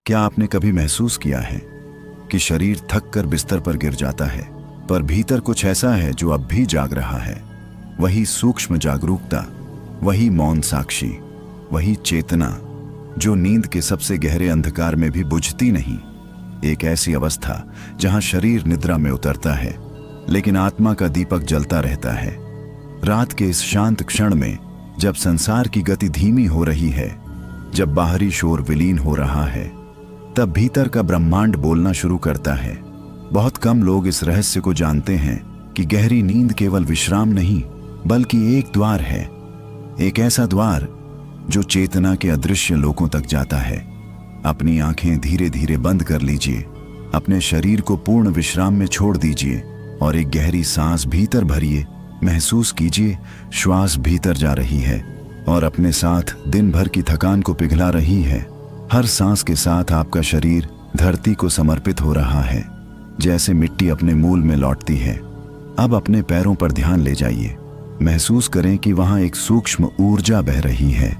क्या आपने कभी महसूस किया है कि शरीर थक कर बिस्तर पर गिर जाता है, पर भीतर कुछ ऐसा है जो अब भी जाग रहा है? वही सूक्ष्म जागरूकता, वही मौन साक्षी, वही चेतना जो नींद के सबसे गहरे अंधकार में भी बुझती नहीं। एक ऐसी अवस्था जहां शरीर निद्रा में उतरता है लेकिन आत्मा का दीपक जलता रहता है। रात के इस शांत क्षण में, जब संसार की गति धीमी हो रही है, जब बाहरी शोर विलीन हो रहा है, तब भीतर का ब्रह्मांड बोलना शुरू करता है। बहुत कम लोग इस रहस्य को जानते हैं कि गहरी नींद केवल विश्राम नहीं बल्कि एक द्वार है, एक ऐसा द्वार जो चेतना के अदृश्य लोकों तक जाता है। अपनी आंखें धीरे धीरे बंद कर लीजिए, अपने शरीर को पूर्ण विश्राम में छोड़ दीजिए और एक गहरी सांस भीतर भरिए। महसूस कीजिए श्वास भीतर जा रही है और अपने साथ दिन भर की थकान को पिघला रही है। हर सांस के साथ आपका शरीर धरती को समर्पित हो रहा है, जैसे मिट्टी अपने मूल में लौटती है। अब अपने पैरों पर ध्यान ले जाइए। महसूस करें कि वहां एक सूक्ष्म ऊर्जा बह रही है।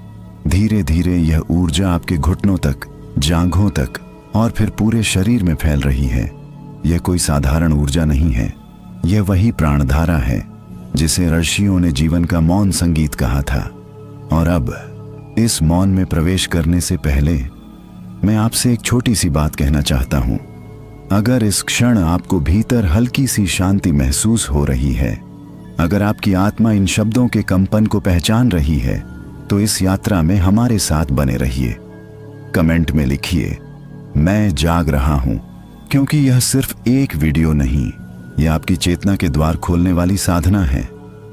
धीरे धीरे यह ऊर्जा आपके घुटनों तक, जांघों तक और फिर पूरे शरीर में फैल रही है। यह कोई साधारण ऊर्जा नहीं है, यह वही प्राणधारा है जिसे ऋषियों ने जीवन का मौन संगीत कहा था। और अब इस मौन में प्रवेश करने से पहले मैं आपसे एक छोटी सी बात कहना चाहता हूं। अगर इस क्षण आपको भीतर हल्की सी शांति महसूस हो रही है, अगर आपकी आत्मा इन शब्दों के कंपन को पहचान रही है, तो इस यात्रा में हमारे साथ बने रहिए। कमेंट में लिखिए, मैं जाग रहा हूं, क्योंकि यह सिर्फ एक वीडियो नहीं, यह आपकी चेतना के द्वार खोलने वाली साधना है।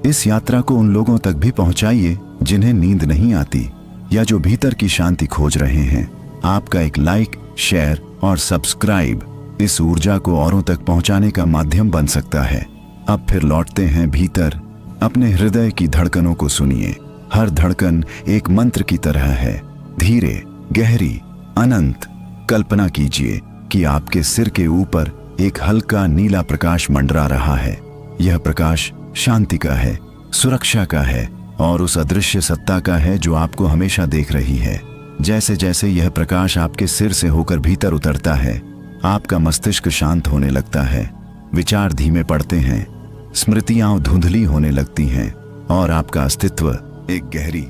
इस यात्रा को उन लोगों तक भी पहुंचाइए जिन्हें नींद नहीं आती या जो भीतर की शांति खोज रहे हैं। आपका एक लाइक, शेयर और सब्सक्राइब इस ऊर्जा को औरों तक पहुंचाने का माध्यम बन सकता है। अब फिर लौटते हैं भीतर। अपने हृदय की धड़कनों को सुनिए। हर धड़कन एक मंत्र की तरह है, धीरे, गहरी, अनंत। कल्पना कीजिए कि आपके सिर के ऊपर एक हल्का नीला प्रकाश मंडरा रहा है। यह प्रकाश शांति का है, सुरक्षा का है और उस अदृश्य सत्ता का है जो आपको हमेशा देख रही है। जैसे जैसे यह प्रकाश आपके सिर से होकर भीतर उतरता है, आपका मस्तिष्क शांत होने लगता है, विचार धीमे पड़ते हैं, स्मृतियां धुंधली होने लगती हैं और आपका अस्तित्व एक गहरी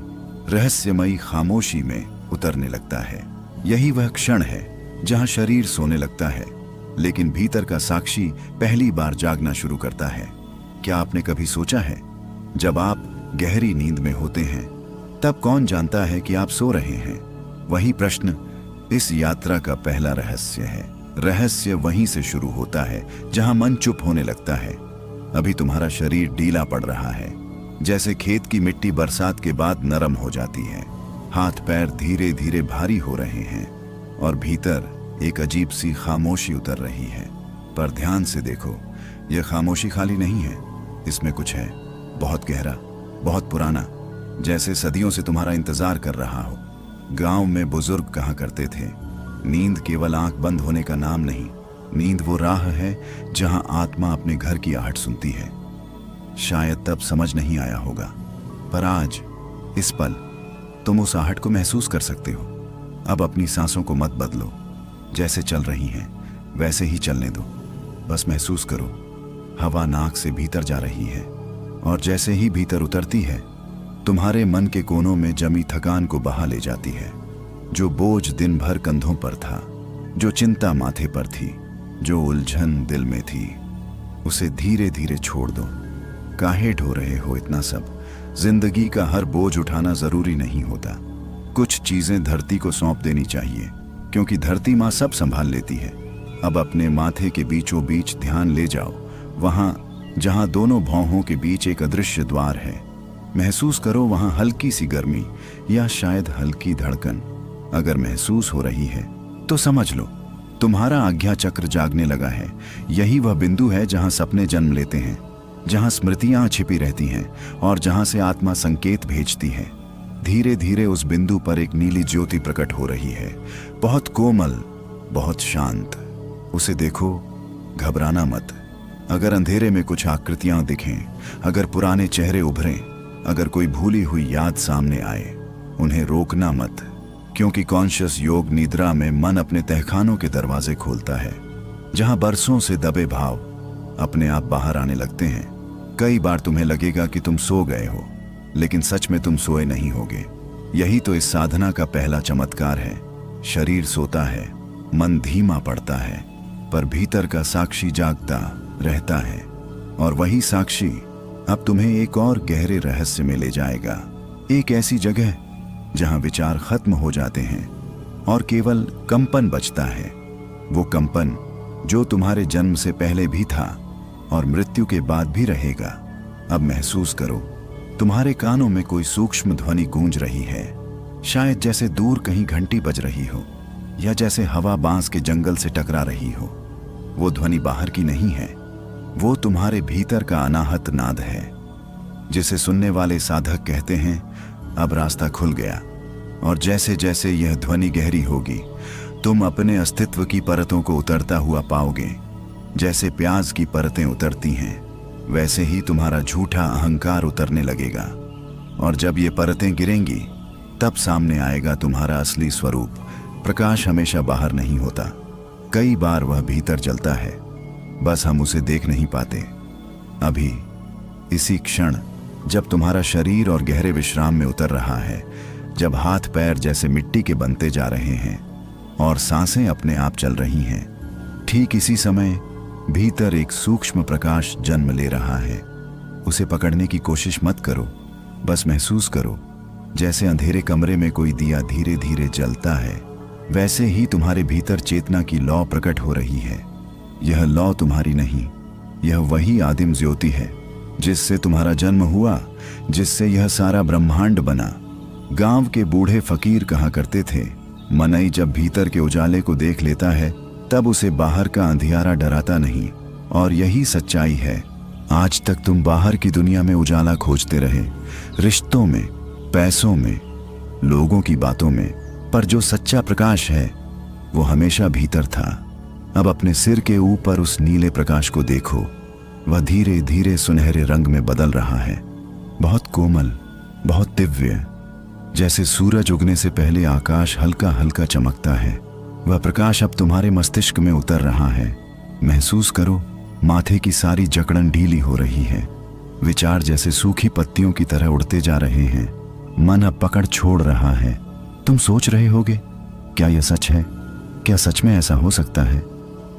रहस्यमयी खामोशी में उतरने लगता है। यही वह क्षण है जहां शरीर सोने लगता है लेकिन भीतर का साक्षी पहली बार जागना शुरू करता है। क्या आपने कभी सोचा है, जब आप गहरी नींद में होते हैं तब कौन जानता है कि आप सो रहे हैं? वही प्रश्न इस यात्रा का पहला रहस्य है। रहस्य वहीं से शुरू होता है जहां मन चुप होने लगता है। अभी तुम्हारा शरीर ढीला पड़ रहा है, जैसे खेत की मिट्टी बरसात के बाद नरम हो जाती है। हाथ पैर धीरे धीरे भारी हो रहे हैं और भीतर एक अजीब सी खामोशी उतर रही है। पर ध्यान से देखो, यह खामोशी खाली नहीं है, इसमें कुछ है, बहुत गहरा, बहुत पुराना, जैसे सदियों से तुम्हारा इंतजार कर रहा हो। गांव में बुजुर्ग कहा करते थे, नींद केवल आंख बंद होने का नाम नहीं, नींद वो राह है जहां आत्मा अपने घर की आहट सुनती है। शायद तब समझ नहीं आया होगा, पर आज इस पल तुम उस आहट को महसूस कर सकते हो। अब अपनी सांसों को मत बदलो, जैसे चल रही हैं वैसे ही चलने दो। बस महसूस करो, हवा नाक से भीतर जा रही है और जैसे ही भीतर उतरती है, तुम्हारे मन के कोनों में जमी थकान को बहा ले जाती है। जो बोझ दिन भर कंधों पर था, जो चिंता माथे पर थी, जो उलझन दिल में थी, उसे धीरे धीरे छोड़ दो। काहे ढो रहे हो इतना सब? जिंदगी का हर बोझ उठाना जरूरी नहीं होता। कुछ चीजें धरती को सौंप देनी चाहिए, क्योंकि धरती माँ सब संभाल लेती है। अब अपने माथे के बीचों बीच ध्यान ले जाओ, वहां जहां दोनों भौहों के बीच एक अदृश्य द्वार है। महसूस करो वहां हल्की सी गर्मी या शायद हल्की धड़कन। अगर महसूस हो रही है तो समझ लो तुम्हारा आज्ञा चक्र जागने लगा है। यही वह बिंदु है जहां सपने जन्म लेते हैं, जहां स्मृतियां छिपी रहती हैं और जहां से आत्मा संकेत भेजती है। धीरे धीरे उस बिंदु पर एक नीली ज्योति प्रकट हो रही है, बहुत कोमल, बहुत शांत। उसे देखो, घबराना मत। अगर अंधेरे में कुछ आकृतियां दिखें, अगर पुराने चेहरे उभरें, अगर कोई भूली हुई याद सामने आए, उन्हें रोकना मत, क्योंकि कॉन्शियस योग निद्रा में मन अपने तहखानों के दरवाजे खोलता है, जहां बरसों से दबे भाव अपने आप बाहर आने लगते हैं। कई बार तुम्हें लगेगा कि तुम सो गए हो, लेकिन सच में तुम सोए नहीं होगे। यही तो इस साधना का पहला चमत्कार है। शरीर सोता है, मन धीमा पड़ता है, पर भीतर का साक्षी जागता रहता है। और वही साक्षी अब तुम्हें एक और गहरे रहस्य में ले जाएगा, एक ऐसी जगह जहां विचार खत्म हो जाते हैं और केवल कंपन बचता है। वो कंपन जो तुम्हारे जन्म से पहले भी था और मृत्यु के बाद भी रहेगा। अब महसूस करो, तुम्हारे कानों में कोई सूक्ष्म ध्वनि गूंज रही है, शायद जैसे दूर कहीं घंटी बज रही हो, या जैसे हवा बांस के जंगल से टकरा रही हो। वो ध्वनि बाहर की नहीं है, वो तुम्हारे भीतर का अनाहत नाद है, जिसे सुनने वाले साधक कहते हैं अब रास्ता खुल गया। और जैसे जैसे यह ध्वनि गहरी होगी, तुम अपने अस्तित्व की परतों को उतरता हुआ पाओगे। जैसे प्याज की परतें उतरती हैं, वैसे ही तुम्हारा झूठा अहंकार उतरने लगेगा। और जब ये परतें गिरेंगी, तब सामने आएगा तुम्हारा असली स्वरूप। प्रकाश हमेशा बाहर नहीं होता, कई बार वह भीतर जलता है, बस हम उसे देख नहीं पाते। अभी इसी क्षण जब तुम्हारा शरीर और गहरे विश्राम में उतर रहा है, जब हाथ पैर जैसे मिट्टी के बनते जा रहे हैं और सांसें अपने आप चल रही हैं, ठीक इसी समय भीतर एक सूक्ष्म प्रकाश जन्म ले रहा है। उसे पकड़ने की कोशिश मत करो, बस महसूस करो। जैसे अंधेरे कमरे में कोई दिया धीरे धीरे जलता है, वैसे ही तुम्हारे भीतर चेतना की लौ प्रकट हो रही है। यह लौ तुम्हारी नहीं, यह वही आदिम ज्योति है जिससे तुम्हारा जन्म हुआ, जिससे यह सारा ब्रह्मांड बना। गांव के बूढ़े फकीर कहा करते थे, मनई जब भीतर के उजाले को देख लेता है, तब उसे बाहर का अंधियारा डराता नहीं। और यही सच्चाई है। आज तक तुम बाहर की दुनिया में उजाला खोजते रहे, रिश्तों में, पैसों में, लोगों की बातों में, पर जो सच्चा प्रकाश है वो हमेशा भीतर था। अब अपने सिर के ऊपर उस नीले प्रकाश को देखो, वह धीरे धीरे सुनहरे रंग में बदल रहा है, बहुत कोमल, बहुत दिव्य। जैसे सूरज उगने से पहले आकाश हल्का हल्का चमकता है, वह प्रकाश अब तुम्हारे मस्तिष्क में उतर रहा है। महसूस करो, माथे की सारी जकड़न ढीली हो रही है, विचार जैसे सूखी पत्तियों की तरह उड़ते जा रहे हैं, मन अब पकड़ छोड़ रहा है। तुम सोच रहे होगे, क्या यह सच है? क्या सच में ऐसा हो सकता है?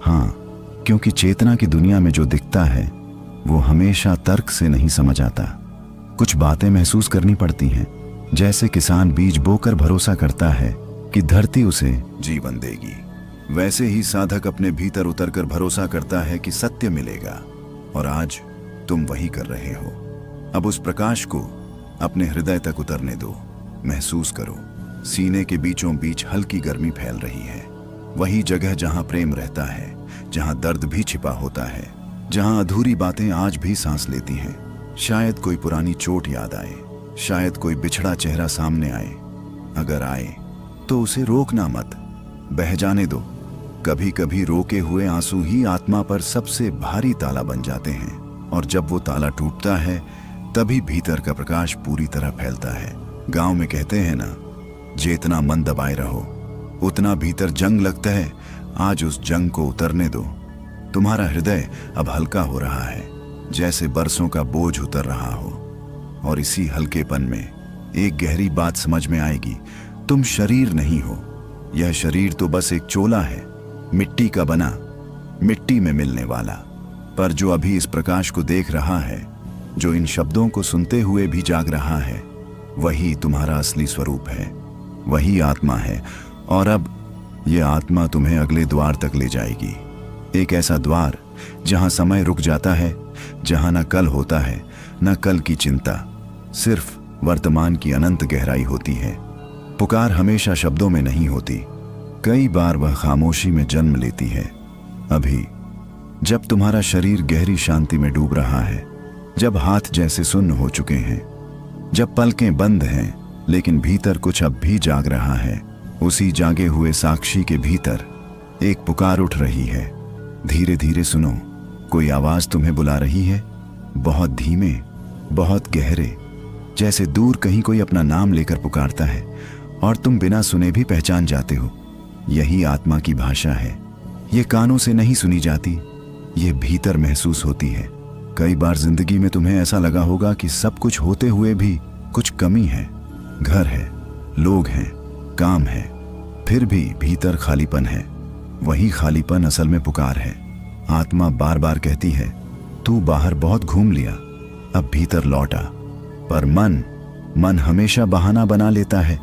हाँ, क्योंकि चेतना की दुनिया में जो दिखता है वो हमेशा तर्क से नहीं समझ आता। कुछ बातें महसूस करनी पड़ती हैं। जैसे किसान बीज बोकर भरोसा करता है कि धरती उसे जीवन देगी, वैसे ही साधक अपने भीतर उतरकर भरोसा करता है कि सत्य मिलेगा। और आज तुम वही कर रहे हो। अब उस प्रकाश को अपने हृदय तक उतरने दो। महसूस करो, सीने के बीचों बीच हल्की गर्मी फैल रही है, वही जगह जहां प्रेम रहता है, जहां दर्द भी छिपा होता है, जहां अधूरी बातें आज भी सांस लेती हैं। शायद कोई पुरानी चोट याद आए, शायद कोई बिछड़ा चेहरा सामने आए। अगर आए तो उसे रोकना मत, बह जाने दो। कभी कभी रोके हुए आंसू ही आत्मा पर सबसे भारी ताला बन जाते हैं, और जब वो ताला टूटता है, तभी भीतर का प्रकाश पूरी तरह फैलता है। गांव में कहते हैं ना, जितना मन दबाए रहो उतना भीतर जंग लगता है। आज उस जंग को उतरने दो। तुम्हारा हृदय अब हल्का हो रहा है, जैसे बरसों का बोझ उतर रहा हो। और इसी हल्केपन में एक गहरी बात समझ में आएगी, तुम शरीर नहीं हो। यह शरीर तो बस एक चोला है, मिट्टी का बना, मिट्टी में मिलने वाला। पर जो अभी इस प्रकाश को देख रहा है, जो इन शब्दों को सुनते हुए भी जाग रहा है, वही तुम्हारा असली स्वरूप है, वही आत्मा है। और अब यह आत्मा तुम्हें अगले द्वार तक ले जाएगी, एक ऐसा द्वार जहां समय रुक जाता है, जहां न कल होता है न कल की चिंता, सिर्फ वर्तमान की अनंत गहराई होती है। पुकार हमेशा शब्दों में नहीं होती, कई बार वह खामोशी में जन्म लेती है। अभी जब तुम्हारा शरीर गहरी शांति में डूब रहा है, जब हाथ जैसे सुन्न हो चुके हैं, जब पलकें बंद हैं, लेकिन भीतर कुछ अब भी जाग रहा है, उसी जागे हुए साक्षी के भीतर एक पुकार उठ रही है। धीरे धीरे सुनो, कोई आवाज तुम्हें बुला रही है, बहुत धीमे, बहुत गहरे, जैसे दूर कहीं कोई अपना नाम लेकर पुकारता है। और तुम बिना सुने भी पहचान जाते हो। यही आत्मा की भाषा है। ये कानों से नहीं सुनी जाती, ये भीतर महसूस होती है। कई बार जिंदगी में तुम्हें ऐसा लगा होगा कि सब कुछ होते हुए भी कुछ कमी है। घर है, लोग हैं, काम है, फिर भी भीतर खालीपन है। वही खालीपन असल में पुकार है। आत्मा बार बार कहती है, तू बाहर बहुत घूम लिया, अब भीतर लौट आ। पर मन हमेशा बहाना बना लेता है।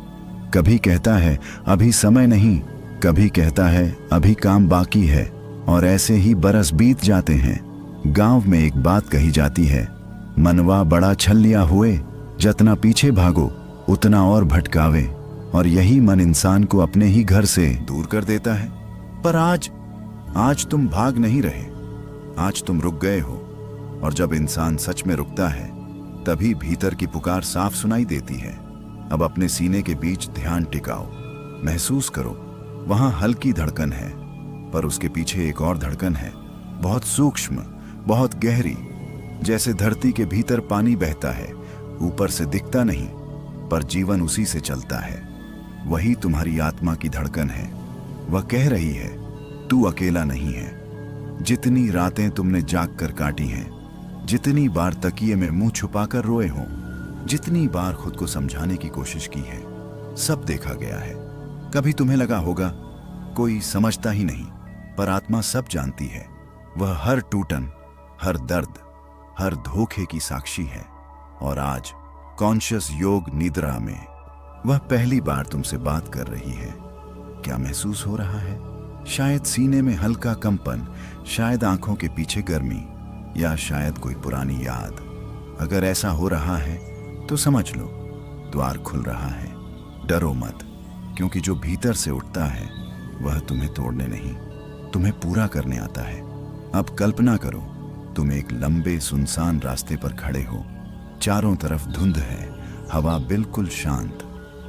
कभी कहता है अभी समय नहीं, कभी कहता है अभी काम बाकी है, और ऐसे ही बरस बीत जाते हैं। गांव में एक बात कही जाती है, मनवा बड़ा छलिया हुए, जितना पीछे भागो उतना और भटकावे। और यही मन इंसान को अपने ही घर से दूर कर देता है। पर आज तुम भाग नहीं रहे, आज तुम रुक गए हो। और जब इंसान सच में रुकता है, तभी भीतर की पुकार साफ सुनाई देती है। अब अपने सीने के बीच ध्यान टिकाओ, महसूस करो, वहां हल्की धड़कन है, पर उसके पीछे एक और धड़कन है, बहुत सूक्ष्म, बहुत गहरी। जैसे धरती के भीतर पानी बहता है, ऊपर से दिखता नहीं, पर जीवन उसी से चलता है। वही तुम्हारी आत्मा की धड़कन है। वह कह रही है, तू अकेला नहीं है। जितनी रातें तुमने जाग कर काटी हैं, जितनी बार तकिए में मुंह छुपाकर रोए हो, जितनी बार खुद को समझाने की कोशिश की है, सब देखा गया है। कभी तुम्हें लगा होगा कोई समझता ही नहीं, पर आत्मा सब जानती है। वह हर टूटन, हर दर्द, हर धोखे की साक्षी है। और आज कॉन्शियस योग निद्रा में वह पहली बार तुमसे बात कर रही है। क्या महसूस हो रहा है? शायद सीने में हल्का कंपन, शायद आंखों के पीछे गर्मी, या शायद कोई पुरानी याद। अगर ऐसा हो रहा है तो समझ लो, द्वार खुल रहा है। डरो मत, क्योंकि जो भीतर से उठता है वह तुम्हें तोड़ने नहीं, तुम्हें पूरा करने आता है। अब कल्पना करो, तुम एक लंबे सुनसान रास्ते पर खड़े हो। चारों तरफ धुंध है, हवा बिल्कुल शांत,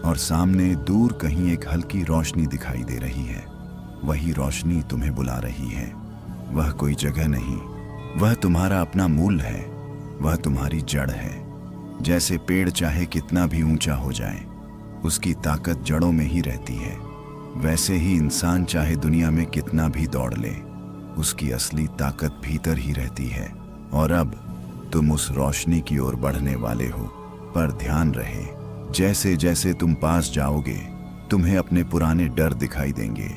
और सामने दूर कहीं एक हल्की रोशनी दिखाई दे रही है। वही रोशनी तुम्हें बुला रही है। वह कोई जगह नहीं, वह तुम्हारा अपना मूल है, वह तुम्हारी जड़ है। जैसे पेड़ चाहे कितना भी ऊंचा हो जाए, उसकी ताकत जड़ों में ही रहती है, वैसे ही इंसान चाहे दुनिया में कितना भी दौड़ ले, उसकी असली ताकत भीतर ही रहती है। और अब तुम उस रोशनी की ओर बढ़ने वाले हो। पर ध्यान रहे, जैसे जैसे तुम पास जाओगे, तुम्हें अपने पुराने डर दिखाई देंगे,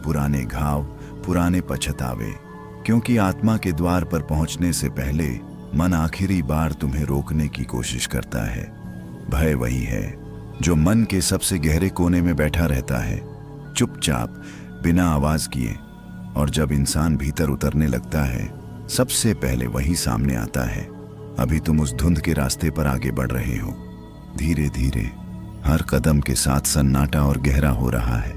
पुराने घाव, पुराने पछतावे। क्योंकि आत्मा के द्वार पर पहुंचने से पहले मन आखिरी बार तुम्हें रोकने की कोशिश करता है। भय वही है जो मन के सबसे गहरे कोने में बैठा रहता है, चुपचाप, बिना आवाज किए। और जब इंसान भीतर उतरने लगता है, सबसे पहले वही सामने आता है। अभी तुम उस धुंध के रास्ते पर आगे बढ़ रहे हो। धीरे धीरे, हर कदम के साथ सन्नाटा और गहरा हो रहा है।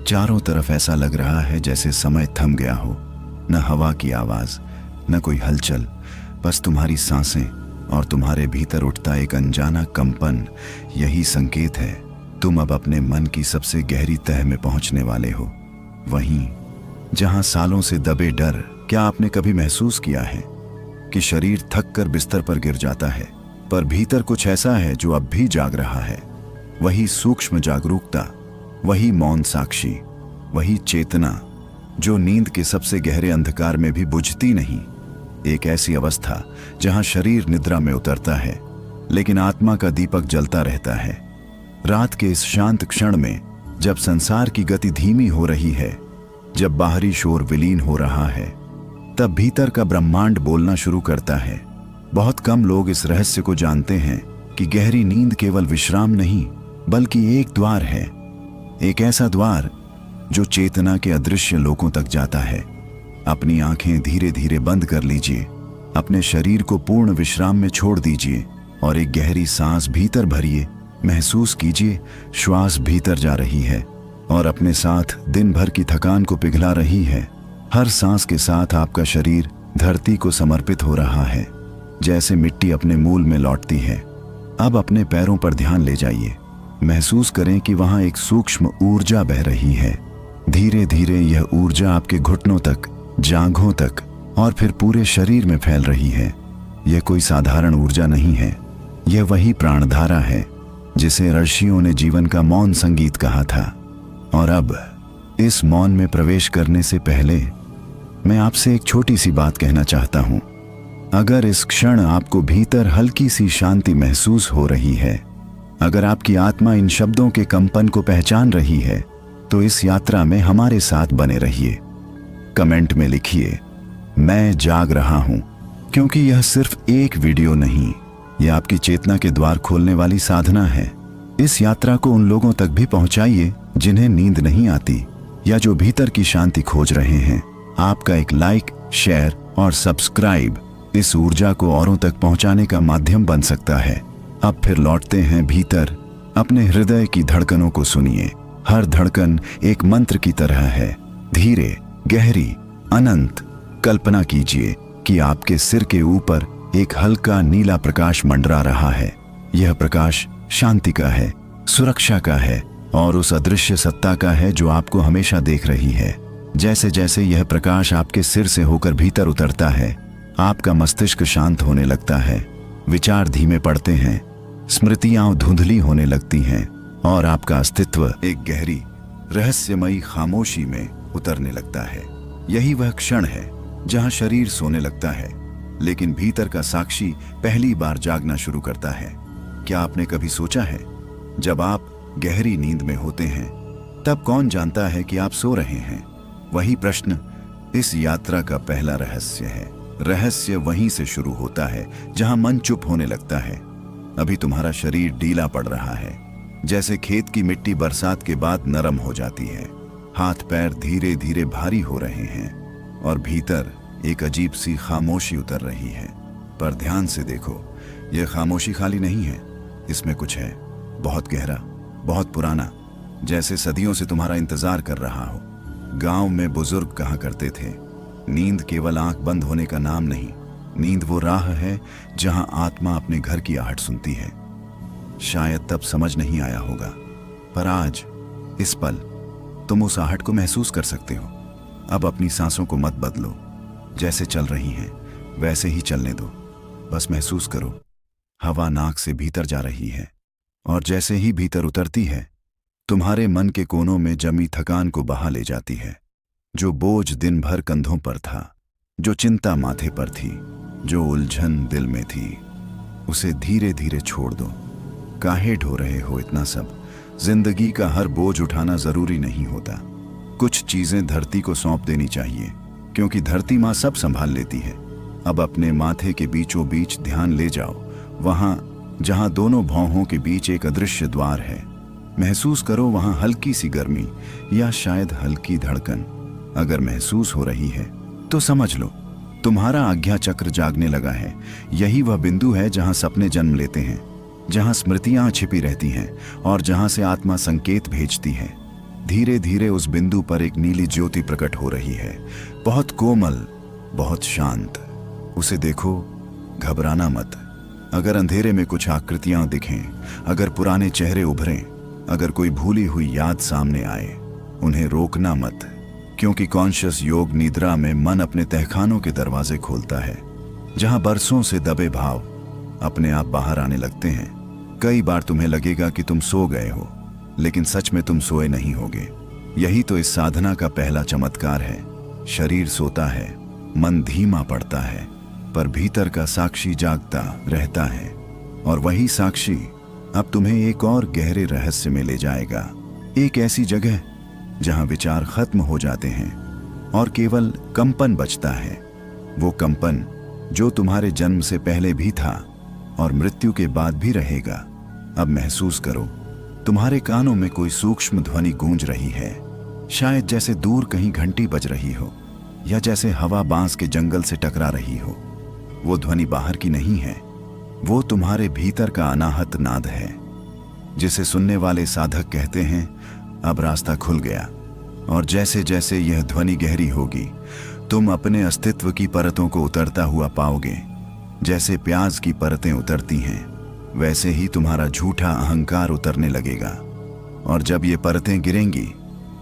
चारों तरफ ऐसा लग रहा है जैसे समय थम गया हो। न हवा की आवाज, न कोई हलचल, बस तुम्हारी सांसें और तुम्हारे भीतर उठता एक अनजाना कंपन। यही संकेत है, तुम अब अपने मन की सबसे गहरी तह में पहुंचने वाले हो। वहीं जहां सालों से दबे डर। क्या आपने कभी महसूस किया है कि शरीर थक कर बिस्तर पर गिर जाता है, पर भीतर कुछ ऐसा है जो अब भी जाग रहा है? वही सूक्ष्म जागरूकता, वही मौन साक्षी, वही चेतना जो नींद के सबसे गहरे अंधकार में भी बुझती नहीं। एक ऐसी अवस्था जहां शरीर निद्रा में उतरता है, लेकिन आत्मा का दीपक जलता रहता है। रात के इस शांत क्षण में, जब संसार की गति धीमी हो रही है, जब बाहरी शोर विलीन हो रहा है, तब भीतर का ब्रह्मांड बोलना शुरू करता है। बहुत कम लोग इस रहस्य को जानते हैं कि गहरी नींद केवल विश्राम नहीं, बल्कि एक द्वार है। एक ऐसा द्वार जो चेतना के अदृश्य लोकों तक जाता है। अपनी आंखें धीरे धीरे बंद कर लीजिए, अपने शरीर को पूर्ण विश्राम में छोड़ दीजिए और एक गहरी सांस भीतर भरिए। महसूस कीजिए, श्वास भीतर जा रही है और अपने साथ दिन भर की थकान को पिघला रही है। हर सांस के साथ आपका शरीर धरती को समर्पित हो रहा है, जैसे मिट्टी अपने मूल में लौटती है। अब अपने पैरों पर ध्यान ले जाइए। महसूस करें कि वहां एक सूक्ष्म ऊर्जा बह रही है। धीरे धीरे यह ऊर्जा आपके घुटनों तक, जांघों तक और फिर पूरे शरीर में फैल रही है। यह कोई साधारण ऊर्जा नहीं है, यह वही प्राणधारा है जिसे ऋषियों ने जीवन का मौन संगीत कहा था। और अब इस मौन में प्रवेश करने से पहले मैं आपसे एक छोटी सी बात कहना चाहता हूं। अगर इस क्षण आपको भीतर हल्की सी शांति महसूस हो रही है, अगर आपकी आत्मा इन शब्दों के कंपन को पहचान रही है, तो इस यात्रा में हमारे साथ बने रहिए। कमेंट में लिखिए, मैं जाग रहा हूं, क्योंकि यह सिर्फ एक वीडियो नहीं, यह आपकी चेतना के द्वार खोलने वाली साधना है। इस यात्रा को उन लोगों तक भी पहुंचाइए जिन्हें नींद नहीं आती या जो भीतर की शांति खोज रहे हैं। आपका एक लाइक, शेयर और सब्सक्राइब इस ऊर्जा को औरों तक पहुंचाने का माध्यम बन सकता है। अब फिर लौटते हैं भीतर। अपने हृदय की धड़कनों को सुनिए। हर धड़कन एक मंत्र की तरह है, धीरे, गहरी, अनंत। कल्पना कीजिए कि आपके सिर के ऊपर एक हल्का नीला प्रकाश मंडरा रहा है। यह प्रकाश शांति का है, सुरक्षा का है और उस अदृश्य सत्ता का है जो आपको हमेशा देख रही है। जैसे जैसे यह प्रकाश आपके सिर से होकर भीतर उतरता है, आपका मस्तिष्क शांत होने लगता है, विचार धीमे पड़ते हैं, स्मृतियां धुंधली होने लगती हैं और आपका अस्तित्व एक गहरी, रहस्यमयी खामोशी में उतरने लगता है। यही वह क्षण है जहां शरीर सोने लगता है, लेकिन भीतर का साक्षी पहली बार जागना शुरू करता है। क्या आपने कभी सोचा है, जब आप गहरी नींद में होते हैं, तब कौन जानता है कि आप सो रहे हैं? वही प्रश्न इस यात्रा का पहला रहस्य है। रहस्य वहीं से शुरू होता है जहां मन चुप होने लगता है। अभी तुम्हारा शरीर ढीला पड़ रहा है, जैसे खेत की मिट्टी बरसात के बाद नरम हो जाती है। हाथ पैर धीरे धीरे भारी हो रहे हैं और भीतर एक अजीब सी खामोशी उतर रही है। पर ध्यान से देखो, यह खामोशी खाली नहीं है, इसमें कुछ है, बहुत गहरा, बहुत पुराना, जैसे सदियों से तुम्हारा इंतजार कर रहा हो। गांव में बुजुर्ग कहा करते थे, नींद केवल आंख बंद होने का नाम नहीं, नींद वो राह है जहां आत्मा अपने घर की आहट सुनती है। शायद तब समझ नहीं आया होगा, पर आज इस पल तुम उस आहट को महसूस कर सकते हो। अब अपनी सांसों को मत बदलो, जैसे चल रही हैं वैसे ही चलने दो। बस महसूस करो, हवा नाक से भीतर जा रही है और जैसे ही भीतर उतरती है, तुम्हारे मन के कोनों में जमी थकान को बहा ले जाती है। जो बोझ दिन भर कंधों पर था, जो चिंता माथे पर थी, जो उलझन दिल में थी, उसे धीरे धीरे छोड़ दो। काहे ढो रहे हो इतना सब? जिंदगी का हर बोझ उठाना जरूरी नहीं होता। कुछ चीजें धरती को सौंप देनी चाहिए, क्योंकि धरती माँ सब संभाल लेती है। अब अपने माथे के बीचों बीच ध्यान ले जाओ, वहां जहां दोनों भौहों के बीच एक अदृश्य द्वार है। महसूस करो वहां हल्की सी गर्मी या शायद हल्की धड़कन। अगर महसूस हो रही है तो समझ लो तुम्हारा आज्ञा चक्र जागने लगा है। यही वह बिंदु है जहां सपने जन्म लेते हैं, जहां स्मृतियां छिपी रहती हैं और जहां से आत्मा संकेत भेजती है। धीरे धीरे उस बिंदु पर एक नीली ज्योति प्रकट हो रही है, बहुत कोमल, बहुत शांत। उसे देखो, घबराना मत। अगर अंधेरे में कुछ आकृतियां दिखें, अगर पुराने चेहरे उभरें, अगर कोई भूली हुई याद सामने आए, उन्हें रोकना मत, क्योंकि कॉन्शियस योग निद्रा में मन अपने तहखानों के दरवाजे खोलता है, जहां बरसों से दबे भाव अपने आप बाहर आने लगते हैं। कई बार तुम्हें लगेगा कि तुम सो गए हो, लेकिन सच में तुम सोए नहीं होगे। यही तो इस साधना का पहला चमत्कार है। शरीर सोता है, मन धीमा पड़ता है, पर भीतर का साक्षी जागता रहता है। और वही साक्षी अब तुम्हें एक और गहरे रहस्य में ले जाएगा। एक ऐसी जगह जहां विचार खत्म हो जाते हैं और केवल कंपन बचता है। वो कंपन जो तुम्हारे जन्म से पहले भी था और मृत्यु के बाद भी रहेगा। अब महसूस करो, तुम्हारे कानों में कोई सूक्ष्म ध्वनि गूंज रही है, शायद जैसे दूर कहीं घंटी बज रही हो या जैसे हवा बांस के जंगल से टकरा रही हो। वो ध्वनि बाहर की नहीं है, वो तुम्हारे भीतर का अनाहत नाद है, जिसे सुनने वाले साधक कहते हैं, अब रास्ता खुल गया। और जैसे जैसे यह ध्वनि गहरी होगी, तुम अपने अस्तित्व की परतों को उतरता हुआ पाओगे। जैसे प्याज की परतें उतरती हैं, वैसे ही तुम्हारा झूठा अहंकार उतरने लगेगा। और जब ये परतें गिरेंगी,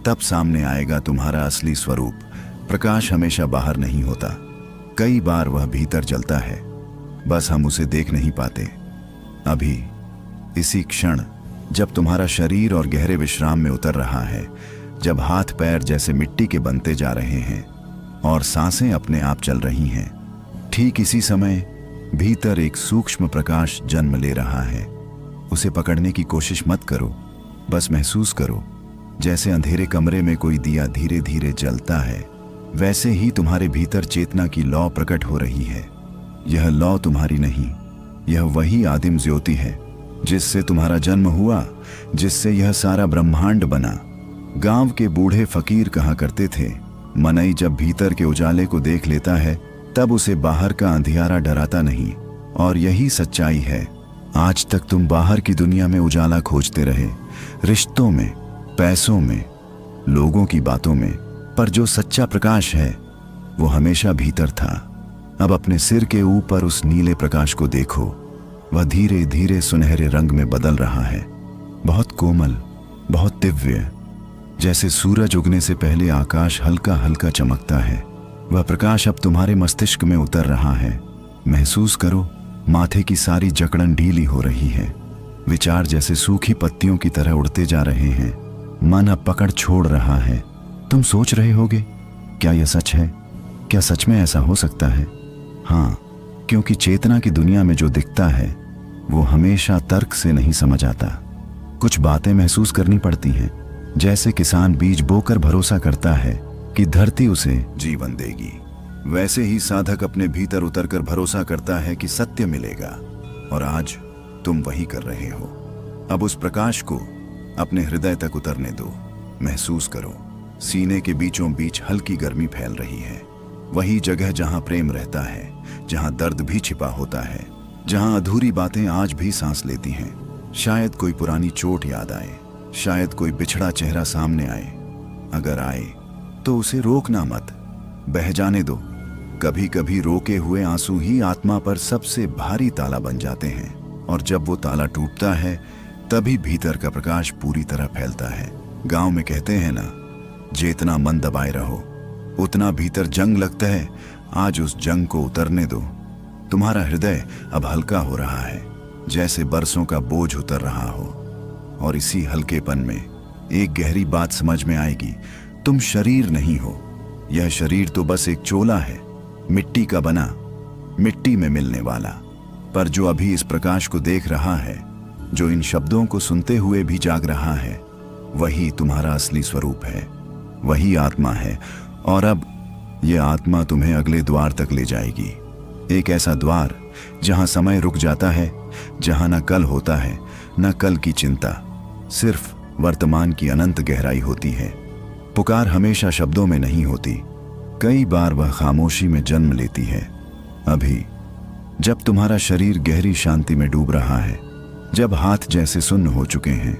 तब सामने आएगा तुम्हारा असली स्वरूप। प्रकाश हमेशा बाहर नहीं होता, कई बार वह भीतर जलता है, बस हम उसे देख नहीं पाते। अभी इसी क्षण जब तुम्हारा शरीर और गहरे विश्राम में उतर रहा है, जब हाथ पैर जैसे मिट्टी के बनते जा रहे हैं और सांसें अपने आप चल रही हैं, ठीक इसी समय भीतर एक सूक्ष्म प्रकाश जन्म ले रहा है। उसे पकड़ने की कोशिश मत करो, बस महसूस करो। जैसे अंधेरे कमरे में कोई दिया धीरे धीरे जलता है, वैसे ही तुम्हारे भीतर चेतना की लौ प्रकट हो रही है। यह लौ तुम्हारी नहीं, यह वही आदिम ज्योति है जिससे तुम्हारा जन्म हुआ, जिससे यह सारा ब्रह्मांड बना। गांव के बूढ़े फकीर कहा करते थे, मनई जब भीतर के उजाले को देख लेता है तब उसे बाहर का अंधियारा डराता नहीं। और यही सच्चाई है। आज तक तुम बाहर की दुनिया में उजाला खोजते रहे, रिश्तों में, पैसों में, लोगों की बातों में, पर जो सच्चा प्रकाश है वो हमेशा भीतर था। अब अपने सिर के ऊपर उस नीले प्रकाश को देखो। वह धीरे धीरे सुनहरे रंग में बदल रहा है, बहुत कोमल, बहुत दिव्य, जैसे सूरज उगने से पहले आकाश हल्का हल्का चमकता है। वह प्रकाश अब तुम्हारे मस्तिष्क में उतर रहा है। महसूस करो, माथे की सारी जकड़न ढीली हो रही है। विचार जैसे सूखी पत्तियों की तरह उड़ते जा रहे हैं। मन अब पकड़ छोड़ रहा है। तुम सोच रहे होगे, क्या यह सच है? क्या सच में ऐसा हो सकता है? हाँ, क्योंकि चेतना की दुनिया में जो दिखता है वो हमेशा तर्क से नहीं समझ आता। कुछ बातें महसूस करनी पड़ती हैं। जैसे किसान बीज बोकर भरोसा करता है कि धरती उसे जीवन देगी, वैसे ही साधक अपने भीतर उतरकर भरोसा करता है कि सत्य मिलेगा। और आज तुम वही कर रहे हो। अब उस प्रकाश को अपने हृदय तक उतरने दो। महसूस करो, सीने के बीचों बीच हल्की गर्मी फैल रही है। वही जगह जहां प्रेम रहता है, जहां दर्द भी छिपा होता है, जहां अधूरी बातें आज भी सांस लेती हैं। शायद कोई पुरानी चोट याद आए, शायद कोई बिछड़ा चेहरा सामने आए। अगर आए तो उसे रोकना मत, बह जाने दो। कभी कभी रोके हुए आंसू ही आत्मा पर सबसे भारी ताला बन जाते हैं। और जब वो ताला टूटता है तभी भीतर का प्रकाश पूरी तरह फैलता है। गांव में कहते हैं ना, जितना मन दबाए रहो उतना भीतर जंग लगता है। आज उस जंग को उतरने दो। तुम्हारा हृदय अब हल्का हो रहा है, जैसे बरसों का बोझ उतर रहा हो। और इसी हल्केपन में एक गहरी बात समझ में आएगी, तुम शरीर नहीं हो। यह शरीर तो बस एक चोला है, मिट्टी का बना, मिट्टी में मिलने वाला। पर जो अभी इस प्रकाश को देख रहा है, जो इन शब्दों को सुनते हुए भी जाग रहा है, वही तुम्हारा असली स्वरूप है, वही आत्मा है। और अब यह आत्मा तुम्हें अगले द्वार तक ले जाएगी। एक ऐसा द्वार जहां समय रुक जाता है, जहां न कल होता है न कल की चिंता, सिर्फ वर्तमान की अनंत गहराई होती है। पुकार हमेशा शब्दों में नहीं होती, कई बार वह खामोशी में जन्म लेती है। अभी जब तुम्हारा शरीर गहरी शांति में डूब रहा है, जब हाथ जैसे सुन्न हो चुके हैं,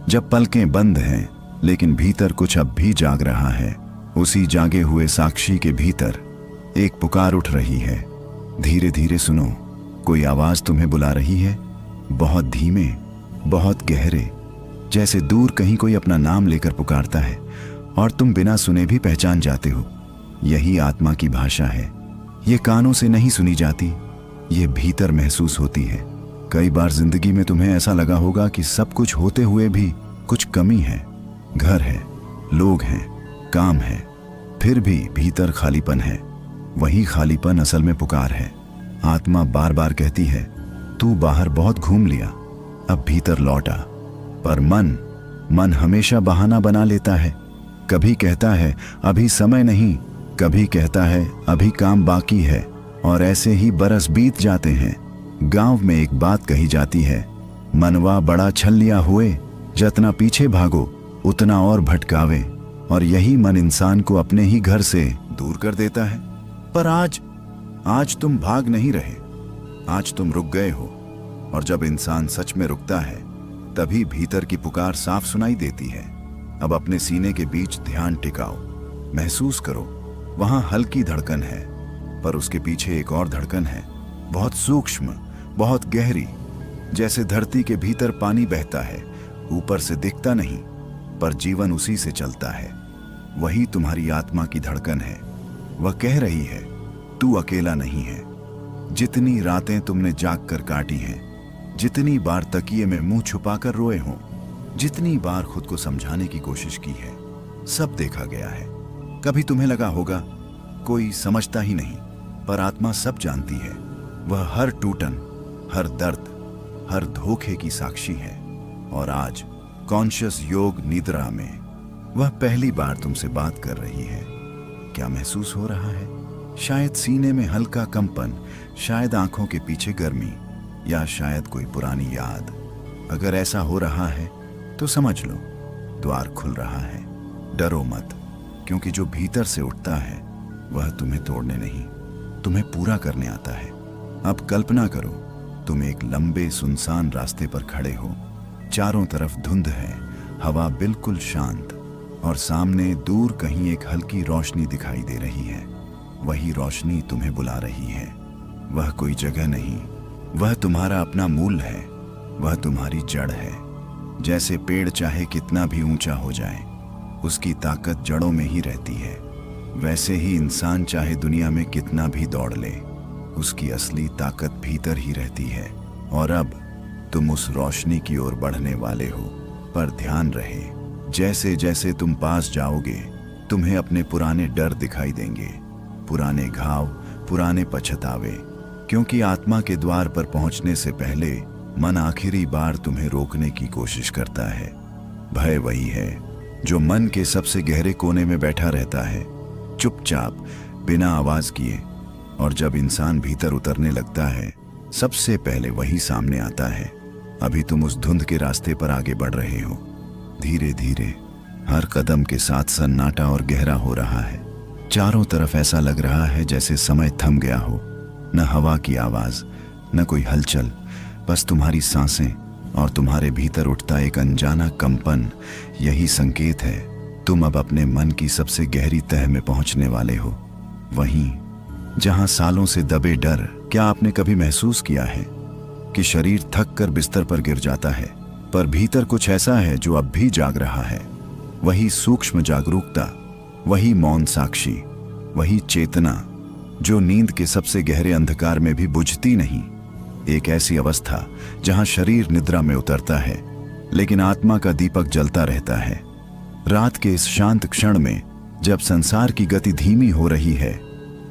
जब पलकें बंद हैं लेकिन भीतर कुछ अब भी जाग रहा है, उसी जागे हुए साक्षी के भीतर एक पुकार उठ रही है। धीरे धीरे सुनो, कोई आवाज तुम्हें बुला रही है, बहुत धीमे, बहुत गहरे, जैसे दूर कहीं कोई अपना नाम लेकर पुकारता है और तुम बिना सुने भी पहचान जाते हो। यही आत्मा की भाषा है। ये कानों से नहीं सुनी जाती, ये भीतर महसूस होती है। कई बार जिंदगी में तुम्हें ऐसा लगा होगा कि सब कुछ होते हुए भी कुछ कमी है। घर है, लोग हैं, काम है, फिर भी भीतर खालीपन है। वही खालीपन असल में पुकार है। आत्मा बार बार कहती है, तू बाहर बहुत घूम लिया, अब भीतर लौटा। पर मन हमेशा बहाना बना लेता है। कभी कहता है अभी समय नहीं, कभी कहता है अभी काम बाकी है, और ऐसे ही बरस बीत जाते हैं। गांव में एक बात कही जाती है, मनवा बड़ा छलिया हुए, जितना पीछे भागो उतना और भटकावे। और यही मन इंसान को अपने ही घर से दूर कर देता है। पर आज तुम भाग नहीं रहे, आज तुम रुक गए हो। और जब इंसान सच में रुकता है तभी भीतर की पुकार साफ सुनाई देती है। अब अपने सीने के बीच ध्यान टिकाओ, महसूस करो, वहां हल्की धड़कन है, पर उसके पीछे एक और धड़कन है, बहुत सूक्ष्म, बहुत गहरी, जैसे धरती के भीतर पानी बहता है, ऊपर से दिखता नहीं, पर जीवन उसी से चलता है। वही तुम्हारी आत्मा की धड़कन है। वह कह रही है, तू अकेला नहीं है। जितनी रातें तुमने जाग कर काटी हैं, जितनी बार तकिए में मुंह छुपाकर रोए हों, जितनी बार खुद को समझाने की कोशिश की है, सब देखा गया है। कभी तुम्हें लगा होगा कोई समझता ही नहीं, पर आत्मा सब जानती है। वह हर टूटन, हर दर्द, हर धोखे की साक्षी है। और आज कॉन्शियस योग निद्रा में वह पहली बार तुमसे बात कर रही है। क्या महसूस हो रहा है? शायद सीने में हल्का कंपन, शायद आंखों के पीछे गर्मी, या शायद कोई पुरानी याद। अगर ऐसा हो रहा है तो समझ लो, द्वार खुल रहा है। डरो मत, क्योंकि जो भीतर से उठता है वह तुम्हें तोड़ने नहीं, तुम्हें पूरा करने आता है। अब कल्पना करो, तुम एक लंबे सुनसान रास्ते पर खड़े हो। चारों तरफ धुंध है, हवा बिल्कुल शांत, और सामने दूर कहीं एक हल्की रोशनी दिखाई दे रही है। वही रोशनी तुम्हें बुला रही है। वह कोई जगह नहीं, वह तुम्हारा अपना मूल है, वह तुम्हारी जड़ है। जैसे पेड़ चाहे कितना भी ऊंचा हो जाए, उसकी ताकत जड़ों में ही रहती है, वैसे ही इंसान चाहे दुनिया में कितना भी दौड़ ले, उसकी असली ताकत भीतर ही रहती है। और अब तुम उस रोशनी की ओर बढ़ने वाले हो, पर ध्यान रहे, जैसे जैसे तुम पास जाओगे तुम्हें अपने पुराने डर दिखाई देंगे, पुराने घाव, पुराने पछतावे, क्योंकि आत्मा के द्वार पर पहुंचने से पहले मन आखिरी बार तुम्हें रोकने की कोशिश करता है। भय वही है जो मन के सबसे गहरे कोने में बैठा रहता है, चुपचाप, बिना आवाज किए। और जब इंसान भीतर उतरने लगता है, सबसे पहले वही सामने आता है। अभी तुम उस धुंध के रास्ते पर आगे बढ़ रहे हो। धीरे धीरे, हर कदम के साथ सन्नाटा और गहरा हो रहा है। चारों तरफ ऐसा लग रहा है जैसे समय थम गया हो। न हवा की आवाज, न कोई हलचल, बस तुम्हारी सांसें और तुम्हारे भीतर उठता एक अनजाना कंपन। यही संकेत है तुम अब अपने मन की सबसे गहरी तह में पहुंचने वाले हो, वहीं जहां सालों से दबे डर। क्या आपने कभी महसूस किया है कि शरीर थक कर बिस्तर पर गिर जाता है, पर भीतर कुछ ऐसा है जो अब भी जाग रहा है? वही सूक्ष्म जागरूकता, वही मौन साक्षी, वही चेतना जो नींद के सबसे गहरे अंधकार में भी बुझती नहीं। एक ऐसी अवस्था जहां शरीर निद्रा में उतरता है, लेकिन आत्मा का दीपक जलता रहता है। रात के इस शांत क्षण में, जब संसार की गति धीमी हो रही है,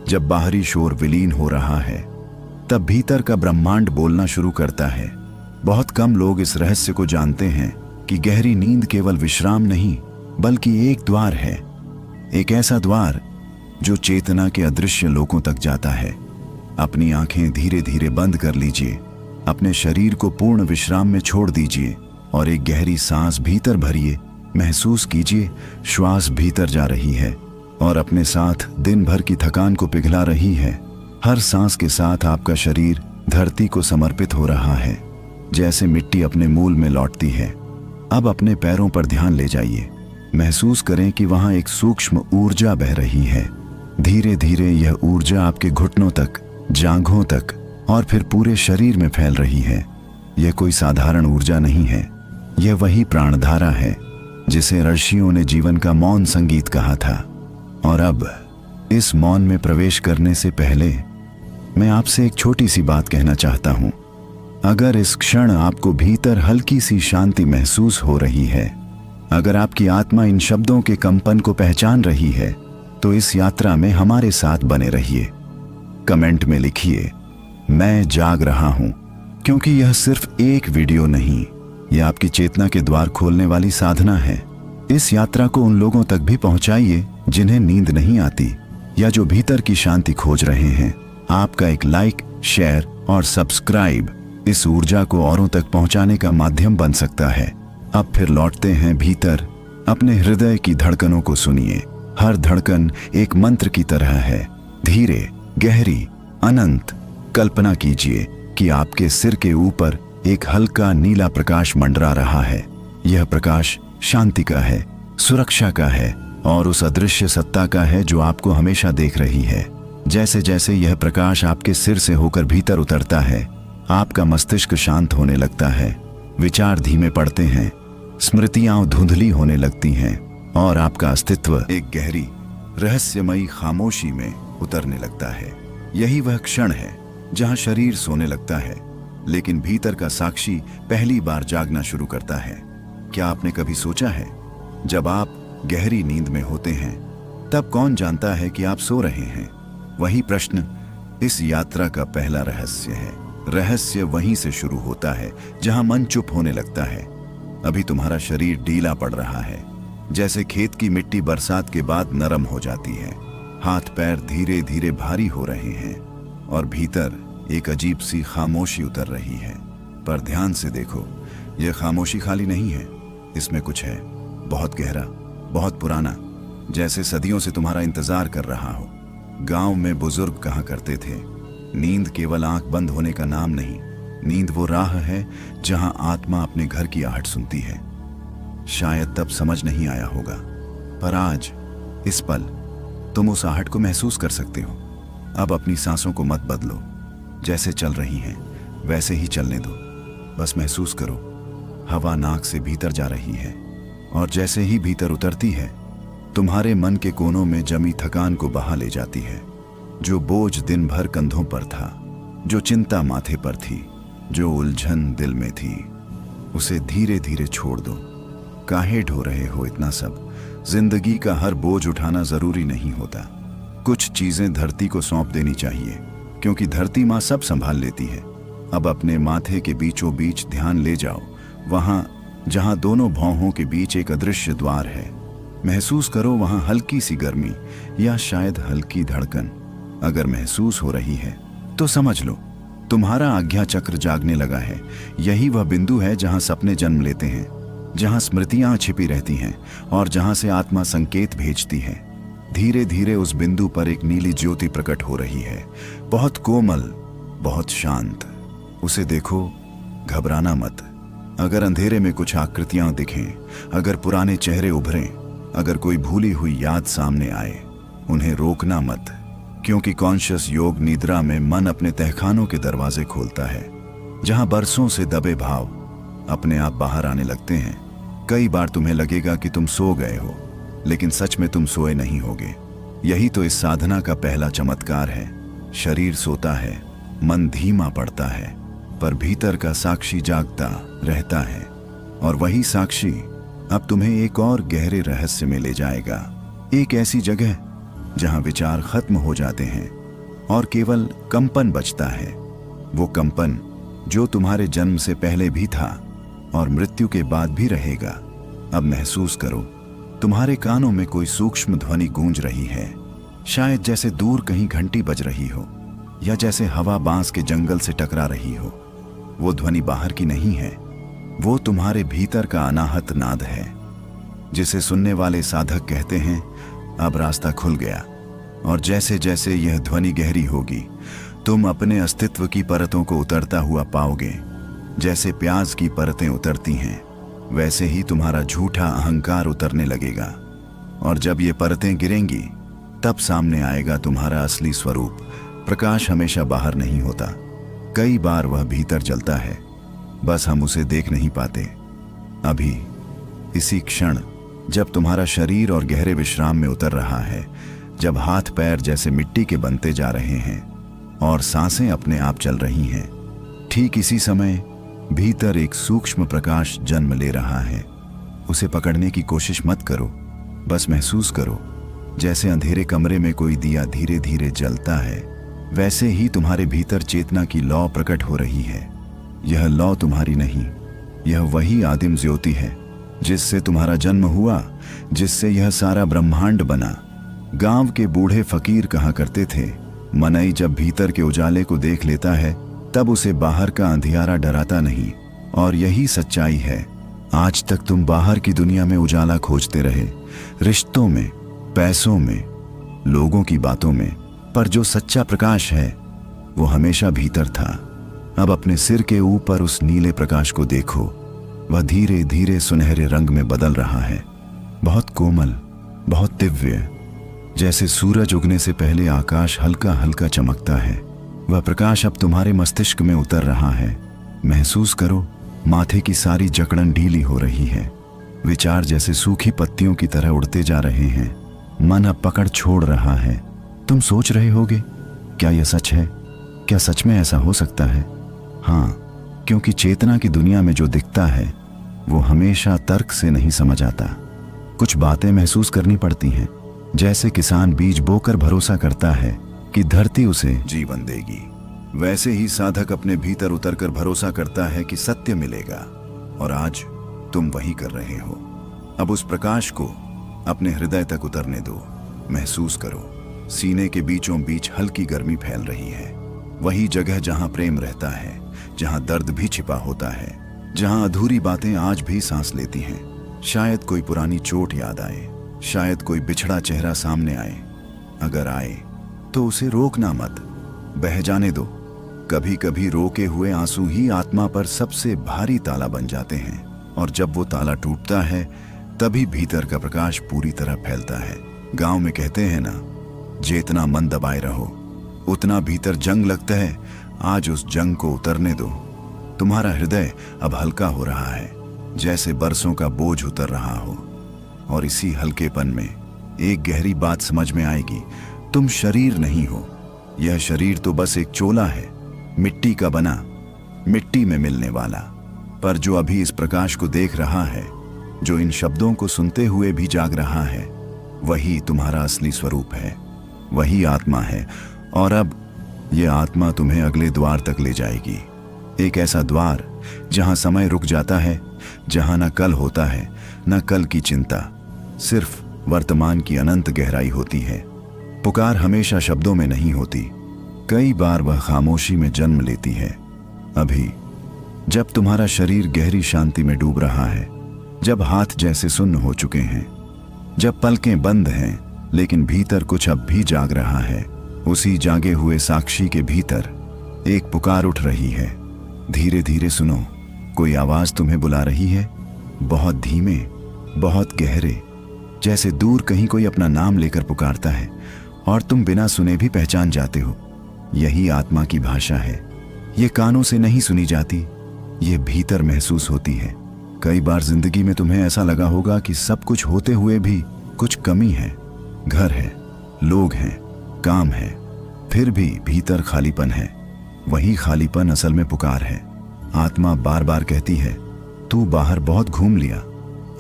जब बाहरी शोर विलीन हो रहा है, तब भीतर का ब्रह्मांड बोलना शुरू करता है। बहुत कम लोग इस रहस्य को जानते हैं कि गहरी नींद केवल विश्राम नहीं, बल्कि एक द्वार है, एक ऐसा द्वार जो चेतना के अदृश्य लोकों तक जाता है। अपनी आंखें धीरे धीरे बंद कर लीजिए, अपने शरीर को पूर्ण विश्राम में छोड़ दीजिए और एक गहरी सांस भीतर भरिए। महसूस कीजिए, श्वास भीतर जा रही है और अपने साथ दिन भर की थकान को पिघला रही है। हर सांस के साथ आपका शरीर धरती को समर्पित हो रहा है, जैसे मिट्टी अपने मूल में लौटती है। अब अपने पैरों पर ध्यान ले जाइए। महसूस करें कि वहां एक सूक्ष्म ऊर्जा बह रही है। धीरे धीरे यह ऊर्जा आपके घुटनों तक, जांघों तक और फिर पूरे शरीर में फैल रही है। यह कोई साधारण ऊर्जा नहीं है, यह वही प्राणधारा है जिसे ऋषियों ने जीवन का मौन संगीत कहा था। और अब इस मौन में प्रवेश करने से पहले मैं आपसे एक छोटी सी बात कहना चाहता हूं। अगर इस क्षण आपको भीतर हल्की सी शांति महसूस हो रही है, अगर आपकी आत्मा इन शब्दों के कंपन को पहचान रही है, तो इस यात्रा में हमारे साथ बने रहिए। कमेंट में लिखिए, मैं जाग रहा हूं, क्योंकि यह सिर्फ एक वीडियो नहीं, यह आपकी चेतना के द्वार खोलने वाली साधना है। इस यात्रा को उन लोगों तक भी पहुंचाइए जिन्हें नींद नहीं आती या जो भीतर की शांति खोज रहे हैं। आपका एक लाइक, शेयर और सब्सक्राइब इस ऊर्जा को औरों तक पहुंचाने का माध्यम बन सकता है। अब फिर लौटते हैं भीतर। अपने हृदय की धड़कनों को सुनिए। हर धड़कन एक मंत्र की तरह है, धीरे, गहरी, अनंत। कल्पना कीजिए कि आपके सिर के ऊपर एक हल्का नीला प्रकाश मंडरा रहा है। यह प्रकाश शांति का है, सुरक्षा का है और उस अदृश्य सत्ता का है जो आपको हमेशा देख रही है। जैसे जैसे यह प्रकाश आपके सिर से होकर भीतर उतरता है, आपका मस्तिष्क शांत होने लगता है, विचार धीमे पड़ते हैं, स्मृतियां धुंधली होने लगती हैं और आपका अस्तित्व एक गहरी, रहस्यमयी खामोशी में उतरने लगता है। यही वह क्षण है जहां शरीर सोने लगता है, लेकिन भीतर का साक्षी पहली बार जागना शुरू करता है। क्या आपने कभी सोचा है, जब आप गहरी नींद में होते हैं तब कौन जानता है कि आप सो रहे हैं? वही प्रश्न इस यात्रा का पहला रहस्य है। रहस्य वहीं से शुरू होता है जहां मन चुप होने लगता है। अभी तुम्हारा शरीर ढीला पड़ रहा है, जैसे खेत की मिट्टी बरसात के बाद नरम हो जाती है। हाथ पैर धीरे धीरे भारी हो रहे हैं और भीतर एक अजीब सी खामोशी उतर रही है। पर ध्यान से देखो, यह खामोशी खाली नहीं है, इसमें कुछ है, बहुत गहरा, बहुत पुराना, जैसे सदियों से तुम्हारा इंतजार कर रहा हो। गांव में बुजुर्ग कहा करते थे, नींद केवल आंख बंद होने का नाम नहीं, नींद वो राह है जहां आत्मा अपने घर की आहट सुनती है। शायद तब समझ नहीं आया होगा, पर आज इस पल तुम उस आहट को महसूस कर सकते हो। अब अपनी सांसों को मत बदलो, जैसे चल रही हैं वैसे ही चलने दो। बस महसूस करो, हवा नाक से भीतर जा रही है और जैसे ही भीतर उतरती है तुम्हारे मन के कोनों में जमी थकान को बहा ले जाती है। जो बोझ दिन भर कंधों पर था, जो चिंता माथे पर थी, जो उलझन दिल में थी, उसे धीरे धीरे छोड़ दो। काहे ढो रहे हो इतना सब? जिंदगी का हर बोझ उठाना जरूरी नहीं होता। कुछ चीजें धरती को सौंप देनी चाहिए, क्योंकि धरती माँ सब संभाल लेती है। अब अपने माथे के बीचों बीच ध्यान ले जाओ, वहां जहां दोनों भौहों के बीच एक अदृश्य द्वार है। महसूस करो वहां हल्की सी गर्मी या शायद हल्की धड़कन। अगर महसूस हो रही है तो समझ लो तुम्हारा आज्ञा चक्र जागने लगा है। यही वह बिंदु है जहां सपने जन्म लेते हैं, जहां स्मृतियां छिपी रहती हैं और जहां से आत्मा संकेत भेजती है। धीरे धीरे उस बिंदु पर एक नीली ज्योति प्रकट हो रही है, बहुत कोमल, बहुत शांत। उसे देखो, घबराना मत। अगर अंधेरे में कुछ आकृतियां दिखें, अगर पुराने चेहरे उभरें, अगर कोई भूली हुई याद सामने आए, उन्हें रोकना मत, क्योंकि कॉन्शियस योग निद्रा में मन अपने तहखानों के दरवाजे खोलता है, जहां बरसों से दबे भाव अपने आप बाहर आने लगते हैं। कई बार तुम्हें लगेगा कि तुम सो गए हो, लेकिन सच में तुम सोए नहीं होगे। यही तो इस साधना का पहला चमत्कार है। शरीर सोता है, मन धीमा पड़ता है, पर भीतर का साक्षी जागता रहता है। और वही साक्षी अब तुम्हें एक और गहरे रहस्य में ले जाएगा। एक ऐसी जगह जहां विचार खत्म हो जाते हैं और केवल कंपन बचता है। वो कंपन जो तुम्हारे जन्म से पहले भी था और मृत्यु के बाद भी रहेगा। अब महसूस करो, तुम्हारे कानों में कोई सूक्ष्म ध्वनि गूंज रही है, शायद जैसे दूर कहीं घंटी बज रही हो या जैसे हवा बांस के जंगल से टकरा रही हो। वो ध्वनि बाहर की नहीं है, वो तुम्हारे भीतर का अनाहत नाद है, जिसे सुनने वाले साधक कहते हैं, अब रास्ता खुल गया। और जैसे जैसे यह ध्वनि गहरी होगी, तुम अपने अस्तित्व की परतों को उतरता हुआ पाओगे। जैसे प्याज की परतें उतरती हैं, वैसे ही तुम्हारा झूठा अहंकार उतरने लगेगा। और जब ये परतें गिरेंगी, तब सामने आएगा तुम्हारा असली स्वरूप। प्रकाश हमेशा बाहर नहीं होता, कई बार वह भीतर जलता है, बस हम उसे देख नहीं पाते। अभी इसी क्षण जब तुम्हारा शरीर और गहरे विश्राम में उतर रहा है, जब हाथ पैर जैसे मिट्टी के बनते जा रहे हैं और सांसें अपने आप चल रही हैं, ठीक इसी समय भीतर एक सूक्ष्म प्रकाश जन्म ले रहा है। उसे पकड़ने की कोशिश मत करो, बस महसूस करो। जैसे अंधेरे कमरे में कोई दिया धीरे धीरे जलता है, वैसे ही तुम्हारे भीतर चेतना की लौ प्रकट हो रही है। यह लौ तुम्हारी नहीं, यह वही आदिम ज्योति है जिससे तुम्हारा जन्म हुआ, जिससे यह सारा ब्रह्मांड बना। गांव के बूढ़े फकीर कहा करते थे, मनई जब भीतर के उजाले को देख लेता है, तब उसे बाहर का अंधियारा डराता नहीं। और यही सच्चाई है। आज तक तुम बाहर की दुनिया में उजाला खोजते रहे, रिश्तों में, पैसों में, लोगों की बातों में, पर जो सच्चा प्रकाश है वो हमेशा भीतर था। अब अपने सिर के ऊपर उस नीले प्रकाश को देखो, वह धीरे धीरे सुनहरे रंग में बदल रहा है, बहुत कोमल, बहुत दिव्य, जैसे सूरज उगने से पहले आकाश हल्का हल्का चमकता है। वह प्रकाश अब तुम्हारे मस्तिष्क में उतर रहा है। महसूस करो, माथे की सारी जकड़न ढीली हो रही है, विचार जैसे सूखी पत्तियों की तरह उड़ते जा रहे हैं, मन अब पकड़ छोड़ रहा है। तुम सोच रहे होगे, क्या यह सच है? क्या सच में ऐसा हो सकता है? हाँ, क्योंकि चेतना की दुनिया में जो दिखता है वो हमेशा तर्क से नहीं समझ आता। कुछ बातें महसूस करनी पड़ती हैं, जैसे किसान बीज बोकर भरोसा करता है कि धरती उसे जीवन देगी, वैसे ही साधक अपने भीतर उतरकर भरोसा करता है कि सत्य मिलेगा। और आज तुम वही कर रहे हो। अब उस प्रकाश को अपने हृदय तक उतरने दो। महसूस करो, सीने के बीचों बीच हल्की गर्मी फैल रही है। वही जगह जहां प्रेम रहता है, जहां दर्द भी छिपा होता है, जहां अधूरी बातें आज भी सांस लेती हैं। शायद कोई पुरानी चोट याद आए, शायद कोई बिछड़ा चेहरा सामने आए। अगर आए तो उसे रोकना मत, बह जाने दो। कभी कभी रोके हुए आंसू ही आत्मा पर सबसे भारी ताला बन जाते हैं, और जब वो ताला टूटता है तभी भीतर का प्रकाश पूरी तरह फैलता है। गांव में कहते हैं ना, जितना मन दबाए रहो उतना भीतर जंग लगता है। आज उस जंग को उतरने दो। तुम्हारा हृदय अब हल्का हो रहा है, जैसे बरसों का बोझ उतर रहा हो। और इसी हल्केपन में एक गहरी बात समझ में आएगी, तुम शरीर नहीं हो। यह शरीर तो बस एक चोला है, मिट्टी का बना, मिट्टी में मिलने वाला। पर जो अभी इस प्रकाश को देख रहा है, जो इन शब्दों को सुनते हुए भी जाग रहा है, वही तुम्हारा असली स्वरूप है, वही आत्मा है। और अब यह आत्मा तुम्हें अगले द्वार तक ले जाएगी। एक ऐसा द्वार जहां समय रुक जाता है, जहां न कल होता है न कल की चिंता, सिर्फ वर्तमान की अनंत गहराई होती है। पुकार हमेशा शब्दों में नहीं होती, कई बार वह खामोशी में जन्म लेती है। अभी जब तुम्हारा शरीर गहरी शांति में डूब रहा है, जब हाथ जैसे सुन्न हो चुके हैं, जब पलकें बंद हैं लेकिन भीतर कुछ अब भी जाग रहा है, उसी जागे हुए साक्षी के भीतर एक पुकार उठ रही है। धीरे धीरे सुनो, कोई आवाज तुम्हें बुला रही है, बहुत धीमे, बहुत गहरे, जैसे दूर कहीं कोई अपना नाम लेकर पुकारता है और तुम बिना सुने भी पहचान जाते हो। यही आत्मा की भाषा है। ये कानों से नहीं सुनी जाती, ये भीतर महसूस होती है। कई बार जिंदगी में तुम्हें ऐसा लगा होगा कि सब कुछ होते हुए भी कुछ कमी है। घर है, लोग हैं, काम है, फिर भी भीतर खालीपन है। वही खालीपन असल में पुकार है। आत्मा बार बार कहती है, तू बाहर बहुत घूम लिया,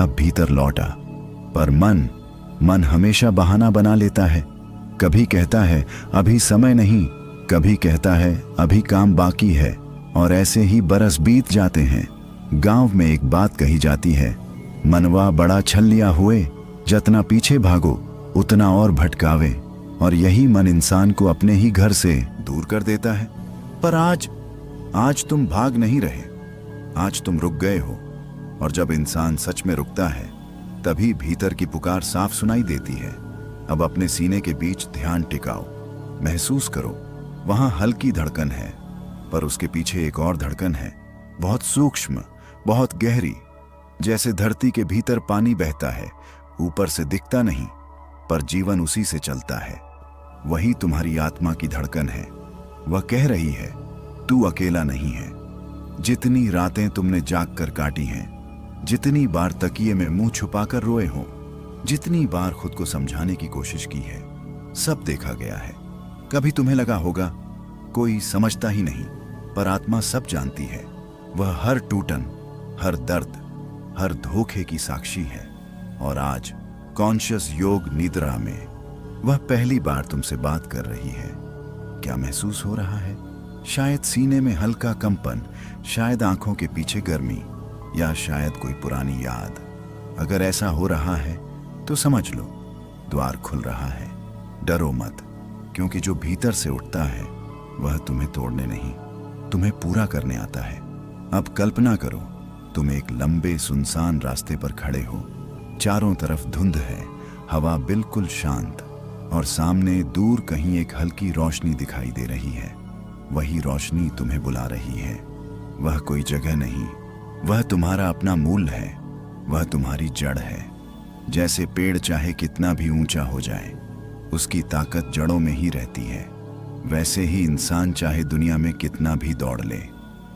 अब भीतर लौटा। पर मन हमेशा बहाना बना लेता है। कभी कहता है अभी समय नहीं, कभी कहता है अभी काम बाकी है, और ऐसे ही बरस बीत जाते हैं। गांव में एक बात कही जाती है, मनवा बड़ा छलिया हुए, जितना पीछे भागो उतना और भटकावे। और यही मन इंसान को अपने ही घर से दूर कर देता है। पर आज तुम भाग नहीं रहे, आज तुम रुक गए हो। और जब इंसान सच में रुकता है, तभी भीतर की पुकार साफ सुनाई देती है। अब अपने सीने के बीच ध्यान टिकाओ, महसूस करो, वहां हल्की धड़कन है, पर उसके पीछे एक और धड़कन है, बहुत सूक्ष्म, बहुत गहरी, जैसे धरती के भीतर पानी बहता है, ऊपर से दिखता नहीं, पर जीवन उसी से चलता है। वही तुम्हारी आत्मा की धड़कन है। वह कह रही है, तू अकेला नहीं है। जितनी रातें तुमने जाग कर काटी हैं, जितनी बार तकिए में मुंह छुपाकर रोए हो, जितनी बार खुद को समझाने की कोशिश की है, सब देखा गया है। कभी तुम्हें लगा होगा कोई समझता ही नहीं, पर आत्मा सब जानती है। वह हर टूटन, हर दर्द, हर धोखे की साक्षी है। और आज कॉन्शियस योग निद्रा में वह पहली बार तुमसे बात कर रही है। क्या महसूस हो रहा है? शायद सीने में हल्का कंपन, शायद आंखों के पीछे गर्मी, या शायद कोई पुरानी याद। अगर ऐसा हो रहा है तो समझ लो, द्वार खुल रहा है। डरो मत, क्योंकि जो भीतर से उठता है वह तुम्हें तोड़ने नहीं, तुम्हें पूरा करने आता है। अब कल्पना करो, तुम एक लंबे सुनसान रास्ते पर खड़े हो। चारों तरफ धुंध है, हवा बिल्कुल शांत, और सामने दूर कहीं एक हल्की रोशनी दिखाई दे रही है। वही रोशनी तुम्हें बुला रही है। वह कोई जगह नहीं, वह तुम्हारा अपना मूल है, वह तुम्हारी जड़ है। जैसे पेड़ चाहे कितना भी ऊंचा हो जाए, उसकी ताकत जड़ों में ही रहती है, वैसे ही इंसान चाहे दुनिया में कितना भी दौड़ ले,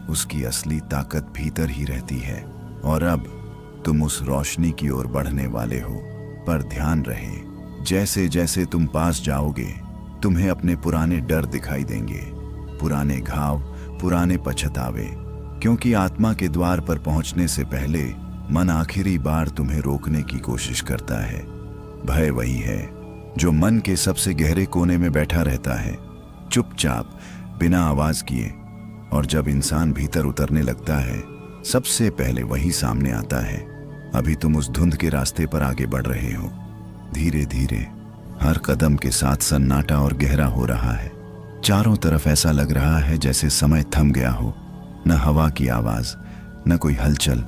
उसकी असली ताकत भीतर ही रहती है। और अब तुम उस रोशनी की ओर बढ़ने वाले हो। पर ध्यान रहे, जैसे जैसे तुम पास जाओगे, तुम्हें अपने पुराने डर दिखाई देंगे, पुराने घाव, पुराने पछतावे, क्योंकि आत्मा के द्वार पर पहुंचने से पहले मन आखिरी बार तुम्हें रोकने की कोशिश करता है। भय वही है जो मन के सबसे गहरे कोने में बैठा रहता है, चुपचाप, बिना आवाज किए। और जब इंसान भीतर उतरने लगता है, सबसे पहले वही सामने आता है। अभी तुम उस धुंध के रास्ते पर आगे बढ़ रहे हो। धीरे धीरे, हर कदम के साथ सन्नाटा और गहरा हो रहा है। चारों तरफ ऐसा लग रहा है जैसे समय थम गया हो। न हवा की आवाज, न कोई हलचल,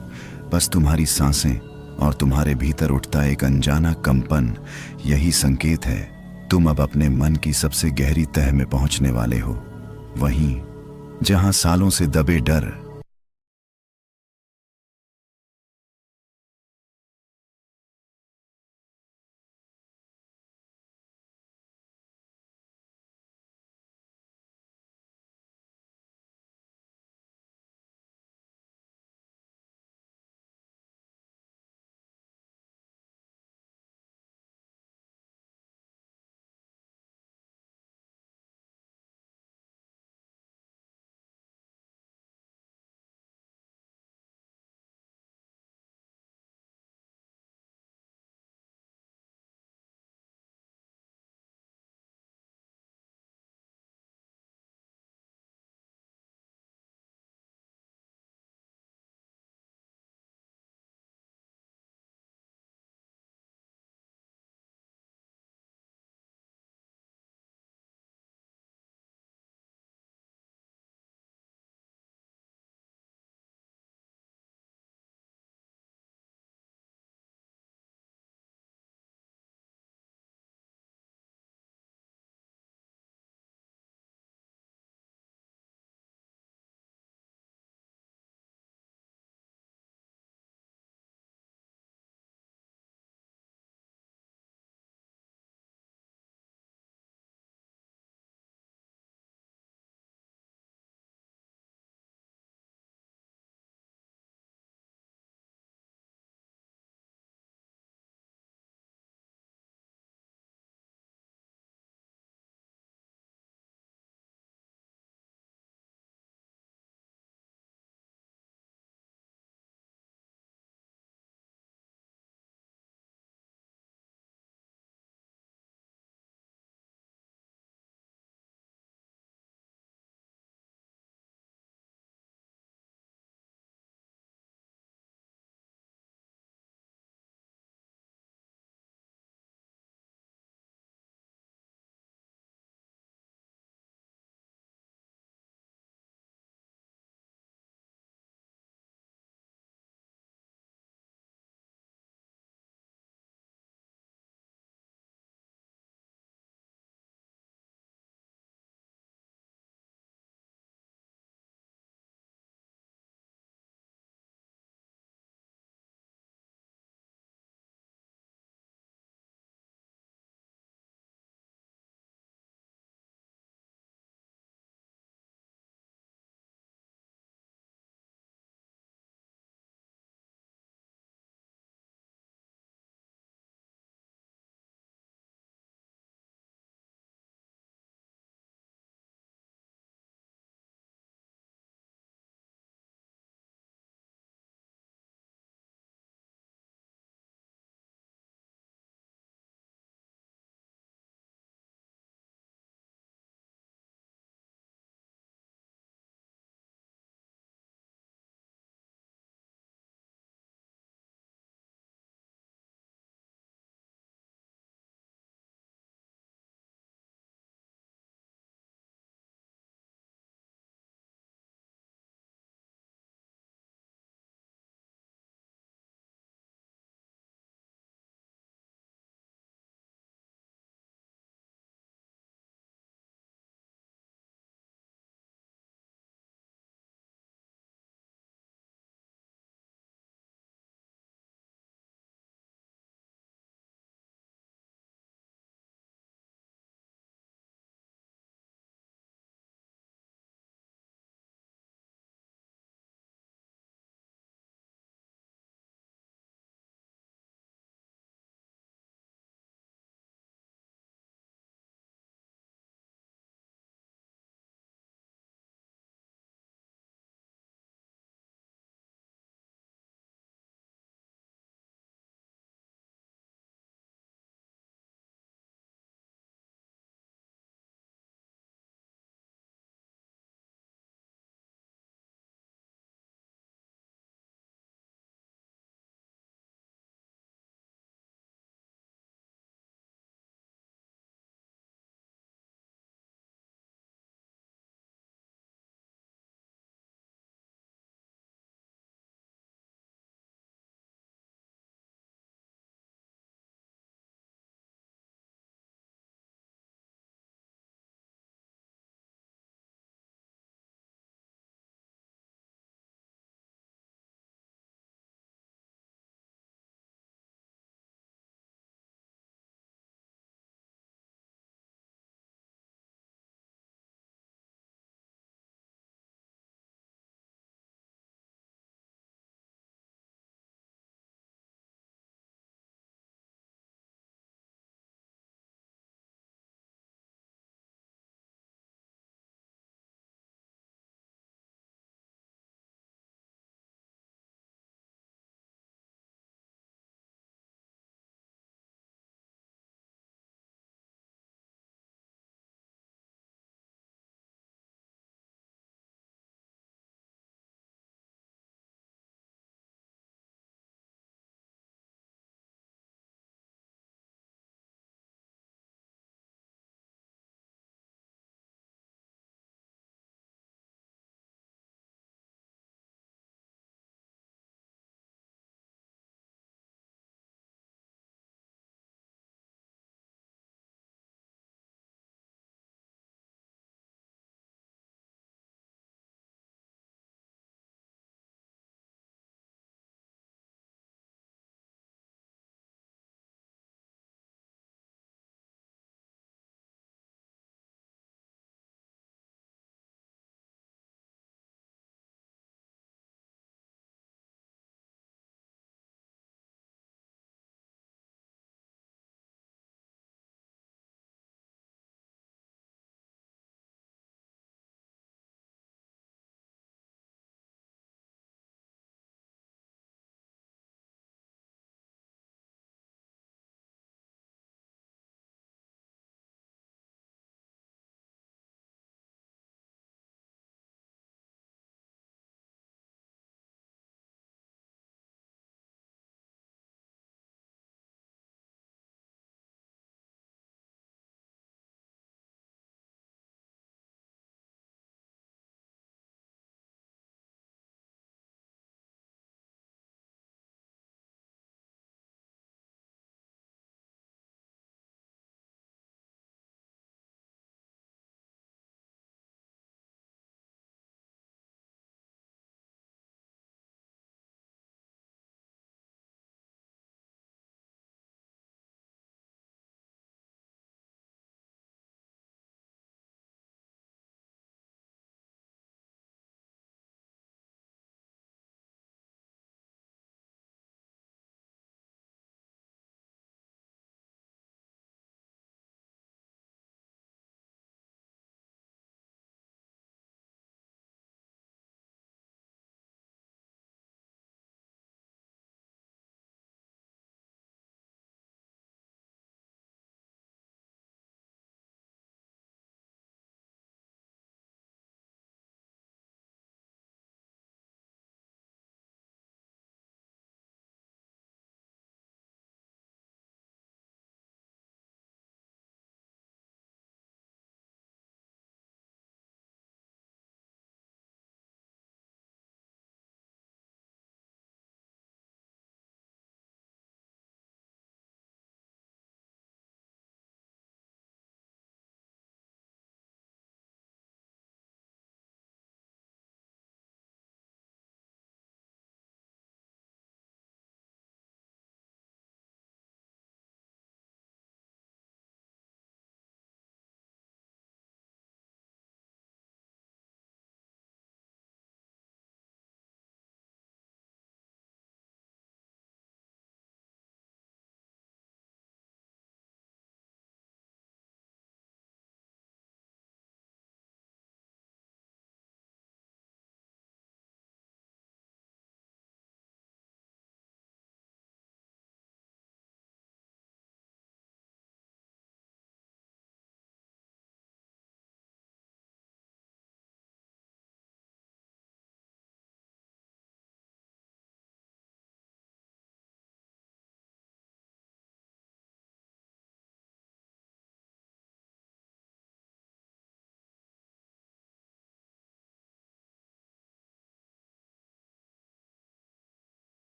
बस तुम्हारी सांसें और तुम्हारे भीतर उठता एक अनजाना कंपन। यही संकेत है तुम अब अपने मन की सबसे गहरी तह में पहुंचने वाले हो। वहीं जहां सालों से दबे डर,